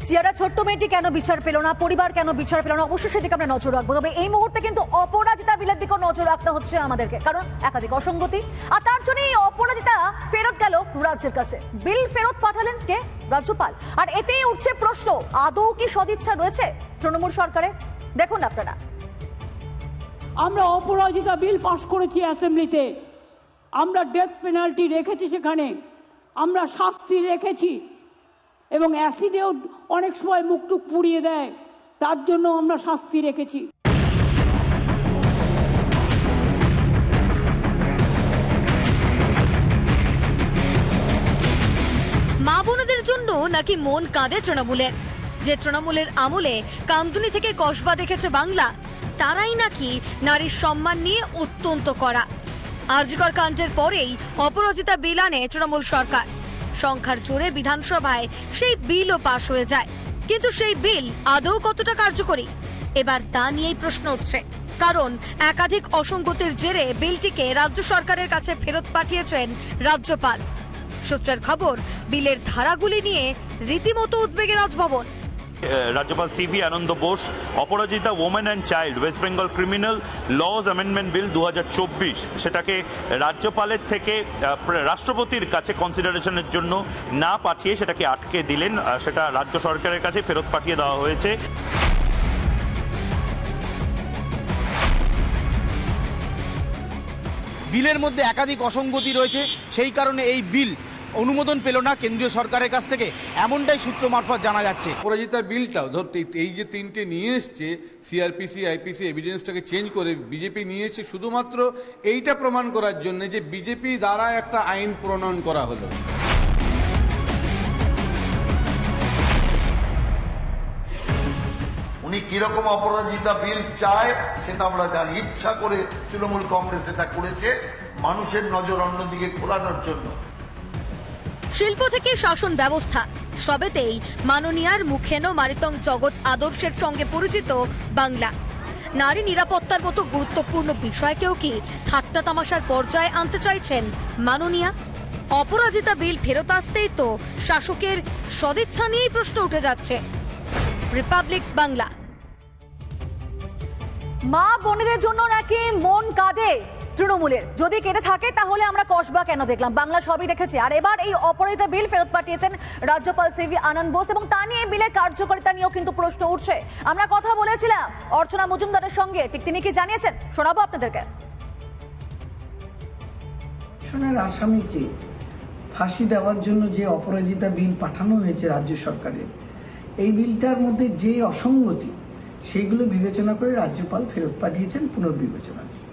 সিয়ারা ছোট্ট মেয়েটি কেন বিচার পেল না, পরিবার কেন বিচার পেল না, অবশ্যই সেদিকে আমরা নজর রাখবো। তবে এই মুহূর্তে কিন্তু অপরাজিতা বিলের দিকে নজর রাখতে হচ্ছে আমাদেরকে, কারণ একাধিক অসঙ্গতি, আর তার জন্য এই অপরাজিতা ফেরত গেল রাজ্যের কাছে। বিল ফেরত পাঠালেন কে? রাজ্যপাল। আর এতেই উঠছে প্রশ্ন, আদৌ কি সদিচ্ছা রয়েছে তৃণমূল সরকারে? দেখুন আপনারা। আমরা অপরাজিতা বিল পাস করেছি অ্যাসেম্বলিতে, আমরা ডেথ পেনাল্টি রেখেছি, সেখানে আমরা শাস্তি রেখেছি, এবং অ্যাসিডেও অনেক সময় মুখটুক পুড়িয়ে দেয়, তার জন্য আমরা শাস্তি রেখেছি। মা বোনদের জন্য নাকি মন কাঁদে তৃণমূলের? যে তৃণমূলের আমলে কামদুনি থেকে কসবা দেখেছে বাংলা, তারাই নাকি নারীর সম্মান নিয়ে অত্যন্ত কড়া। আরজিকর কাণ্ডের পরেই অপরাজিতা বিল আনে তৃণমূল সরকার। সংখ্যার জোরে বিধানসভায় সেই বিলও পাশ হয়ে যায়, কিন্তু সেই বিল আদৌ কতটা কার্যকরী, এবার তা নিয়েই প্রশ্ন উঠছে। কারণ একাধিক অসঙ্গতির জেরে বিলটিকে রাজ্য সরকারের কাছে ফেরত পাঠিয়েছেন রাজ্যপাল। সূত্রের খবর, বিলের ধারাগুলি নিয়ে রীতিমতো উদ্বেগে রাজভবন। রাজ্যপাল CV Ananda Bose Aparajita women and child West Bengal criminal laws amendment bill 2024 সেটাকে রাজ্যপালের থেকে রাষ্ট্রপতির কাছে কনসিডারেশনের জন্য না পাঠিয়ে সেটাকে আটকে দিলেন। সেটা রাজ্য সরকারের কাছে ফেরত পাঠিয়ে দেওয়া হয়েছে। বিলের মধ্যে একাধিক অসঙ্গতি রয়েছে, সেই কারণে এই বিল অনুমোদন পেল না কেন্দ্রীয় সরকারের কাছ থেকে, এমনটাই সূত্র মারফত জানা যাচ্ছে। অপরাজিতা বিলটাও ধরতে এই যে তিনটে নিয়ে এসছে, সিআরপিসি আইপিসি এভিডেন্সটাকে চেঞ্জ করে বিজেপি নিয়ে এসছে শুধুমাত্র এইটা প্রমাণ করার জন্য যে বিজেপি দ্বারা একটা আইন প্রণয়ন করা হলো। উনি কিরকম অপরাজিতা বিল চায় সেটা আমরা জানি। ইচ্ছা করে তৃণমূল কংগ্রেস এটা করেছে মানুষের নজর অন্যদিকে ঘোরানোর জন্য। শিল্প থেকে শাসন ব্যবস্থা সবেতেই মাননীয়ার মুখেন মারিতং জগৎ আদর্শের সঙ্গে পরিচিত বাংলা। নারী নিরাপত্তার মতো গুরুত্বপূর্ণ বিষয়কেও কি ঠাট্টা তামাশার পর্যায়ে আনতে চাইছেন মাননীয়া? অপরাজিতা বিল ফেরত আসতেই তো শাসকের সদিচ্ছা নিয়েই প্রশ্ন উঠে যাচ্ছে। রিপাবলিক বাংলা। মা বোনেদের জন্য নাকি মন কাঁদে তৃণমূলের, যদি কেটে থাকে তাহলে আমরা কসবা কেন দেখলাম, বাংলা সবই দেখেছে। আর এবার এই অপরাজিতা বিল ফেরত পাঠিয়েছেন রাজ্যপাল সিভি আনন্দ বোস, এবং তা নিয়ে বিলের কার্যকারিতা নিয়েও কিন্তু প্রশ্ন উঠছে। আমরা কথা বলেছিলাম অর্চনা মজুমদারের সঙ্গে, ঠিক তিনি কি জানিয়েছেন শোনাবো আপনাদেরকে। শোনার আসামিকে ফাঁসি দেওয়ার জন্য যে অপরাজিতা বিল পাঠানো হয়েছে রাজ্য সরকারের, এই বিলটার মধ্যে যে অসঙ্গতি সেইগুলো বিবেচনা করে রাজ্যপাল ফেরত পাঠিয়েছেন পুনর্বিবেচনার জন্য।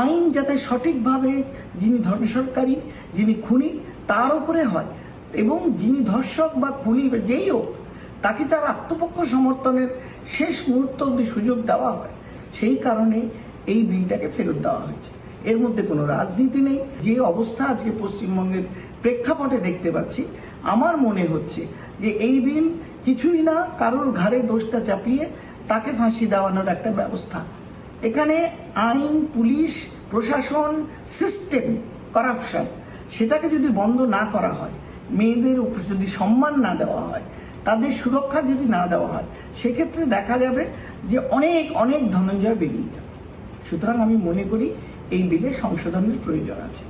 আইন যাতে সঠিকভাবে যিনি ধর্ষণকারী, যিনি খুনি তার উপরে হয়, এবং যিনি ধর্ষক বা খুনি যেই হোক তাকে তার আত্মপক্ষ সমর্থনের শেষ মুহূর্ত অবধি সুযোগ দেওয়া হয়, সেই কারণে এই বিলটাকে ফেরত দেওয়া হয়েছে। এর মধ্যে কোনো রাজনীতি নেই। যে অবস্থা আজকে পশ্চিমবঙ্গের প্রেক্ষাপটে দেখতে পাচ্ছি, আমার মনে হচ্ছে যে এই বিল কিছুই না, কারোর ঘাড়ে দোষটা চাপিয়ে তাকে ফাঁসি দেওয়ানোর একটা ব্যবস্থা। এখানে আইন, পুলিশ, প্রশাসন, সিস্টেম, করাপশন, সেটাকে যদি বন্ধ না করা হয়, মেয়েদের যদি সম্মান না দেওয়া হয়, তাদের সুরক্ষা যদি না দেওয়া হয়, সেক্ষেত্রে দেখা যাবে যে অনেক অনেক ধনঞ্জয় বেরিয়ে যাবে। সুতরাং আমি মনে করি এই বিলে সংশোধনের প্রয়োজন আছে।